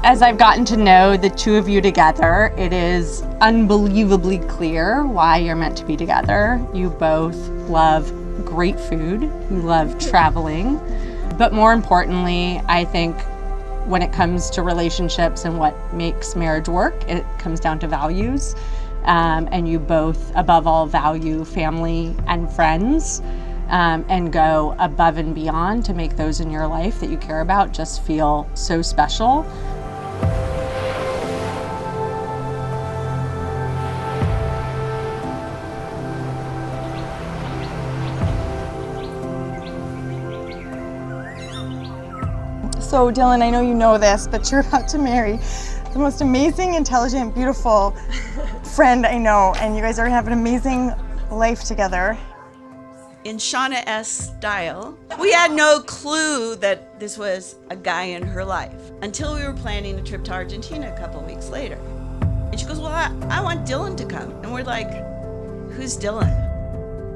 As I've gotten to know the two of you together, it is unbelievably clear why you're meant to be together. You both love great food, you love traveling, but more importantly, I think when it comes to relationships and what makes marriage work, it comes down to values. And you both, above all, value family and friends, and go above and beyond to make those in your life that you care about just feel so special. So Dylan, I know you know this, but you're about to marry the most amazing, intelligent, beautiful friend I know, and you guys are gonna have an amazing life together. In Shauna-esque style, we had no clue that this was a guy in her life until we were planning a trip to Argentina a couple of weeks later. And she goes, well, I want Dylan to come. And we're like, who's Dylan?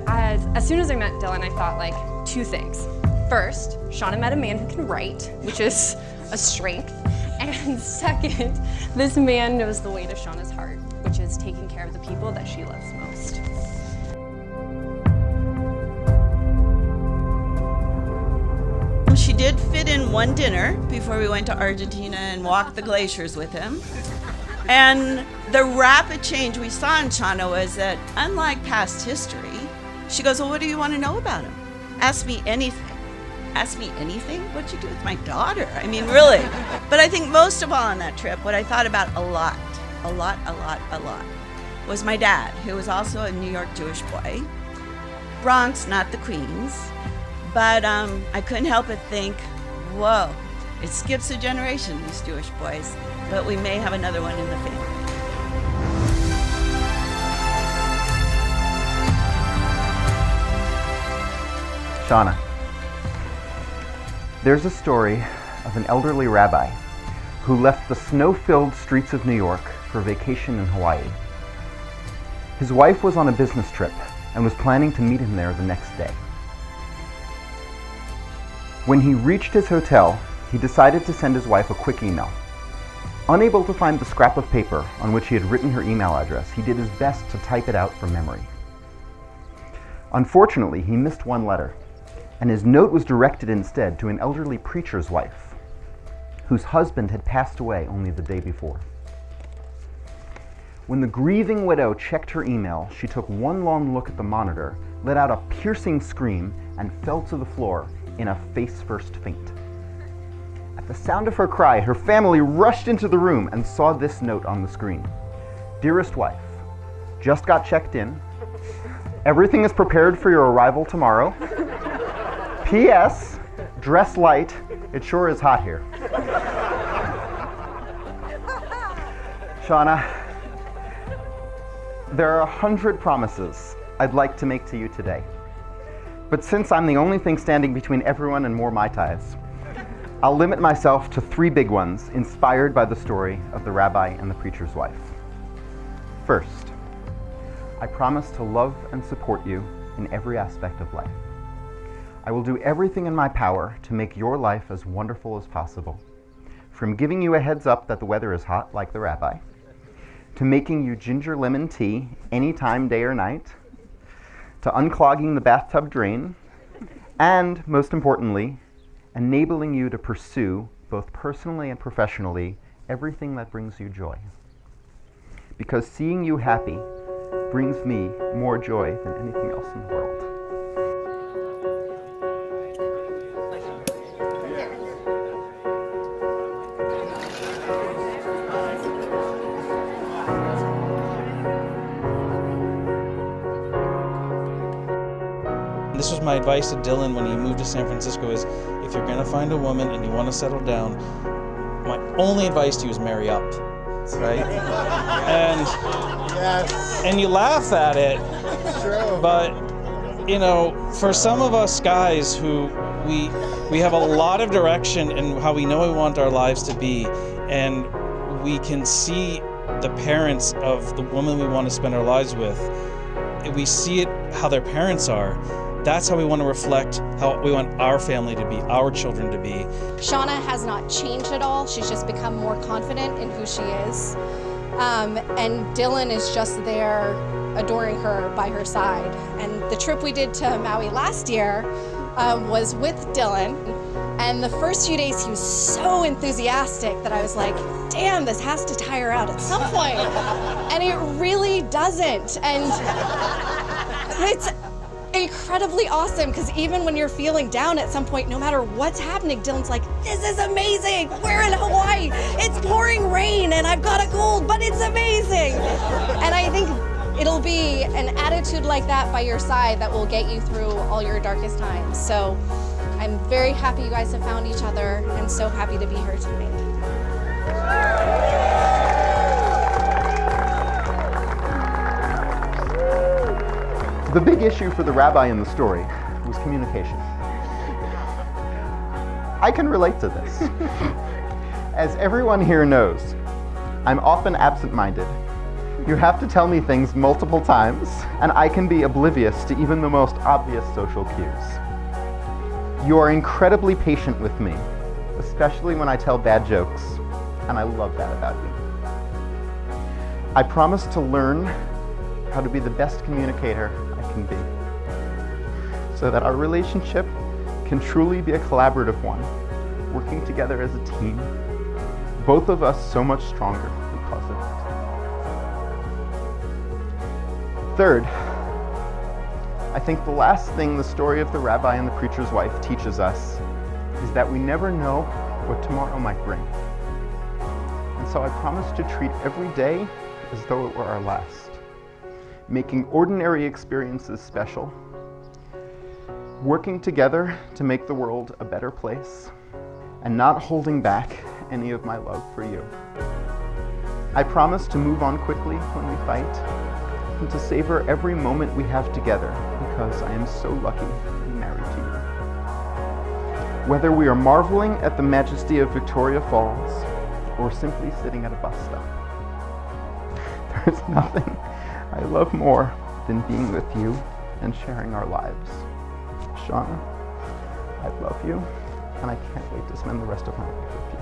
As soon as I met Dylan, I thought like two things. First, Shauna met a man who can write, which is a strength. And second, this man knows the way to Shauna's heart, which is taking care of the people that she loves most. She did fit in one dinner before we went to Argentina and walked the glaciers with him. And the rapid change we saw in Shauna was that, unlike past history, she goes, well, what do you want to know about him? Ask me anything. Ask me anything? What'd you do with my daughter? I mean, really. But I think most of all on that trip, what I thought about a lot, was my dad, who was also a New York Jewish boy. Bronx, not the Queens. But I couldn't help but think, whoa, it skips a generation, these Jewish boys, but we may have another one in the family. Shauna, there's a story of an elderly rabbi who left the snow-filled streets of New York for vacation in Hawaii. His wife was on a business trip and was planning to meet him there the next day. When he reached his hotel, he decided to send his wife a quick email. Unable to find the scrap of paper on which he had written her email address, he did his best to type it out from memory. Unfortunately, he missed one letter, and his note was directed instead to an elderly preacher's wife, whose husband had passed away only the day before. When the grieving widow checked her email, she took one long look at the monitor, let out a piercing scream, and fell to the floor in a face-first faint. At the sound of her cry, her family rushed into the room and saw this note on the screen. Dearest wife, just got checked in. Everything is prepared for your arrival tomorrow. P.S. Dress light. It sure is hot here. Shauna, there are 100 promises I'd like to make to you today. But since I'm the only thing standing between everyone and more Mai Tais, I'll limit myself to 3 big ones inspired by the story of the rabbi and the preacher's wife. First, I promise to love and support you in every aspect of life. I will do everything in my power to make your life as wonderful as possible, from giving you a heads up that the weather is hot like the rabbi, to making you ginger lemon tea anytime, day or night, to unclogging the bathtub drain, and, most importantly, enabling you to pursue, both personally and professionally, everything that brings you joy. Because seeing you happy brings me more joy than anything else in the world. This was my advice to Dylan when he moved to San Francisco is, if you're going to find a woman and you want to settle down, my only advice to you is marry up, right? And you laugh at it, but, you know, for some of us guys who we have a lot of direction in how we know we want our lives to be, and we can see the parents of the woman we want to spend our lives with, we see it how their parents are. That's how we want to reflect how we want our family to be, our children to be. Shauna has not changed at all. She's just become more confident in who she is. And Dylan is just there adoring her by her side. And the trip we did to Maui last year was with Dylan. And the first few days he was so enthusiastic that I was like, damn, this has to tire out at some point. And it really doesn't. And it's incredibly awesome because even when you're feeling down at some point, no matter what's happening, Dylan's like, this is amazing. We're in Hawaii. It's pouring rain and I've got a cold, but it's amazing. And I think it'll be an attitude like that by your side that will get you through all your darkest times. So I'm very happy you guys have found each other and so happy to be here tonight. The big issue for the rabbi in the story was communication. I can relate to this. As everyone here knows, I'm often absent-minded. You have to tell me things multiple times, and I can be oblivious to even the most obvious social cues. You are incredibly patient with me, especially when I tell bad jokes, and I love that about you. I promise to learn how to be the best communicator I can be, so that our relationship can truly be a collaborative one, working together as a team, both of us so much stronger because of it. Third, I think the last thing the story of the rabbi and the preacher's wife teaches us is that we never know what tomorrow might bring. And so I promise to treat every day as though it were our last, making ordinary experiences special, working together to make the world a better place, and not holding back any of my love for you. I promise to move on quickly when we fight, and to savor every moment we have together, because I am so lucky to be married to you. Whether we are marveling at the majesty of Victoria Falls, or simply sitting at a bus stop, there is nothing I love more than being with you and sharing our lives. Shauna, I love you, and I can't wait to spend the rest of my life with you.